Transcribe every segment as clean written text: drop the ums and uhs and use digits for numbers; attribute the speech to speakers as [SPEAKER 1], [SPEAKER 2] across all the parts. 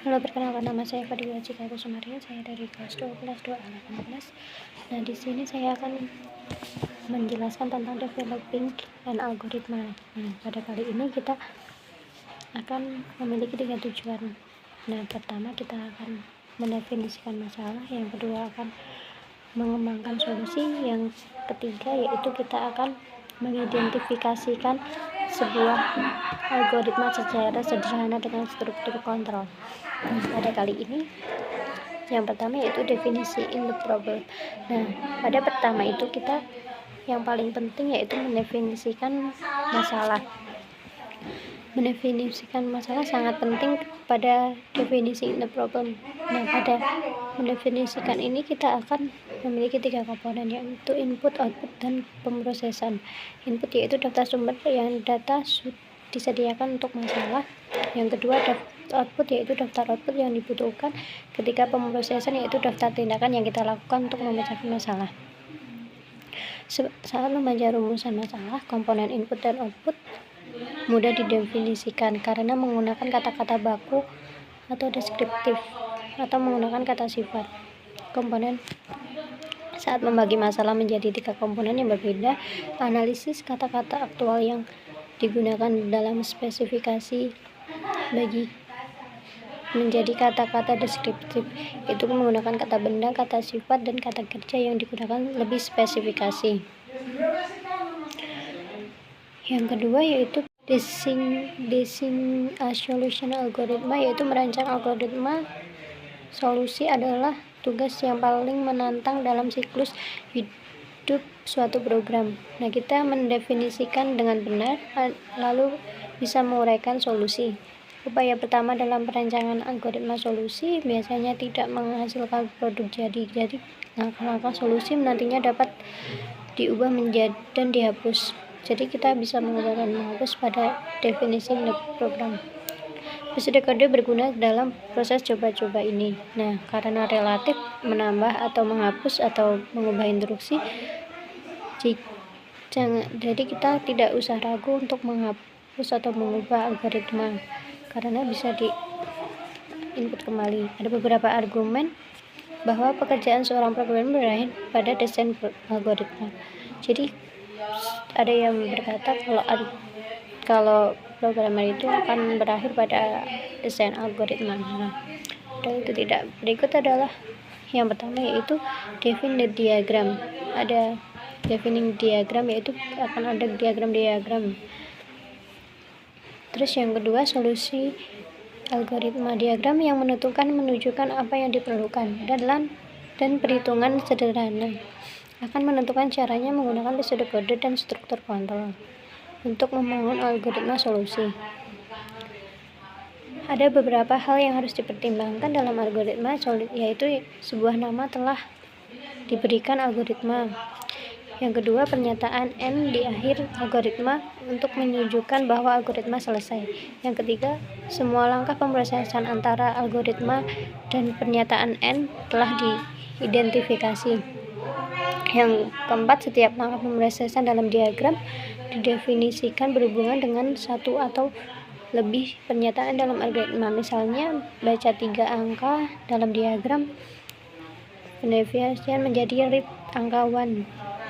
[SPEAKER 1] Halo, perkenalkan nama saya Fadila Cika Kusumaria, saya dari kelas 12 2A18. Nah, di sini saya akan menjelaskan tentang developing an algoritma. Nah, pada kali ini kita akan memiliki 3 tujuan. Nah, pertama kita akan mendefinisikan masalah, yang kedua akan mengembangkan solusi, yang ketiga yaitu kita akan mengidentifikasikan sebuah algoritma secara sederhana dengan struktur kontrol. Pada kali ini yang pertama yaitu definisi in the problem. Nah, pada pertama itu kita yang paling penting yaitu mendefinisikan masalah. Mendefinisikan masalah sangat penting pada definisi in the problem. Nah, pada mendefinisikan ini kita akan memiliki 3 komponen, yaitu input, output, dan pemrosesan. Input yaitu daftar sumber yang data disediakan untuk masalah. Yang kedua output yaitu daftar output yang dibutuhkan ketika pemrosesan, yaitu daftar tindakan yang kita lakukan untuk memecahkan masalah. Saat membaca rumusan masalah, komponen input dan output mudah didefinisikan karena menggunakan kata-kata baku atau deskriptif atau menggunakan kata sifat. Komponen saat membagi masalah menjadi 3 komponen yang berbeda, analisis kata-kata aktual yang digunakan dalam spesifikasi bagi menjadi kata-kata deskriptif, itu menggunakan kata benda, kata sifat, dan kata kerja yang digunakan lebih spesifikasi. Yang kedua yaitu design a solution algoritma, yaitu merancang algoritma solusi adalah tugas yang paling menantang dalam siklus hidup suatu program. Nah, kita mendefinisikan dengan benar lalu bisa menguraikan solusi. Upaya pertama dalam perancangan algoritma solusi biasanya tidak menghasilkan produk jadi langkah-langkah solusi nantinya dapat diubah menjadi dan dihapus. Jadi kita bisa mengubah dan menghapus pada definisi program. Metode kode berguna dalam proses coba-coba ini. Nah, karena relatif menambah atau menghapus atau mengubah instruksi, jadi kita tidak usah ragu untuk menghapus atau mengubah algoritma karena bisa di input kembali. Ada beberapa argumen bahwa pekerjaan seorang programmer berakhir pada desain algoritma. Jadi ada yang berkata kalau programmer itu akan berakhir pada desain algoritma. Nah, itu tidak. Berikut adalah yang pertama yaitu define the diagram. Ada defining diagram, yaitu akan ada diagram. Terus yang kedua solusi algoritma, diagram yang menunjukkan apa yang diperlukan dan perhitungan sederhana akan menentukan caranya menggunakan metode kode dan struktur kontrol untuk membangun algoritma solusi. Ada beberapa hal yang harus dipertimbangkan dalam algoritma, yaitu sebuah nama telah diberikan algoritma. Yang kedua, pernyataan N di akhir algoritma untuk menunjukkan bahwa algoritma selesai. Yang ketiga, semua langkah pemrosesan antara algoritma dan pernyataan N telah diidentifikasi. Yang keempat, setiap langkah pemrosesan dalam diagram didefinisikan berhubungan dengan satu atau lebih pernyataan dalam algoritma. Misalnya, baca 3 angka dalam diagram, pendefinisian menjadi read angka 1,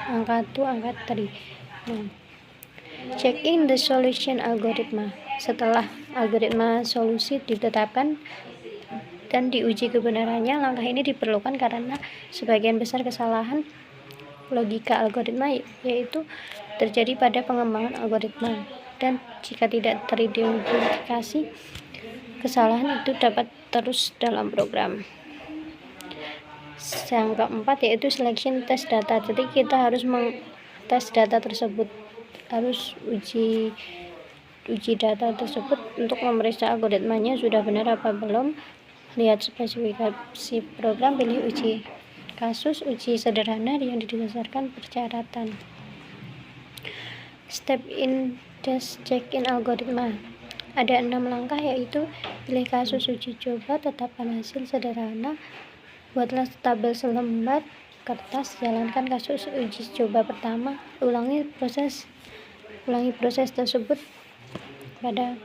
[SPEAKER 1] angka 2, angka 3. Nah, check in the solution algoritma. Setelah algoritma solusi ditetapkan dan diuji kebenarannya, langkah ini diperlukan karena sebagian besar kesalahan logika algoritma yaitu terjadi pada pengembangan algoritma, dan jika tidak teridentifikasi, kesalahan itu dapat terus dalam program. Yang keempat yaitu selection test data. Jadi kita harus mengtes data tersebut, harus uji data tersebut untuk memeriksa algoritmanya sudah benar apa belum. Lihat spesifikasi program, pilih uji kasus, uji sederhana yang didasarkan persyaratan. Step in test check-in algoritma. Ada 6 langkah, yaitu pilih kasus uji coba, tetapkan hasil sederhana, buatlah tabel selembar kertas, jalankan kasus uji coba pertama, ulangi proses tersebut pada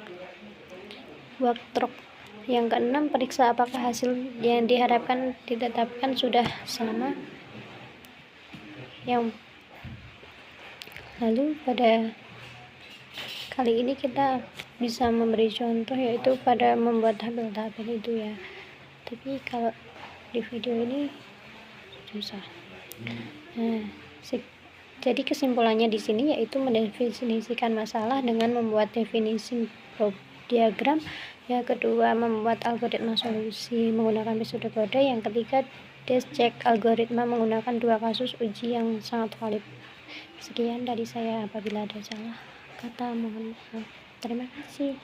[SPEAKER 1] workshop. Yang keenam, periksa apakah hasil yang diharapkan ditetapkan sudah sama. Lalu pada kali ini kita bisa memberi contoh, yaitu pada membuat tabel-tabel itu ya. Tapi kalau di video ini susah. Jadi kesimpulannya di sini yaitu mendefinisikan masalah dengan membuat definisi diagram. Yang kedua, membuat algoritma solusi menggunakan metode kode. Yang ketiga, cek algoritma menggunakan 2 kasus uji yang sangat valid. Sekian dari saya, apabila ada salah kata mohon maaf. Terima kasih.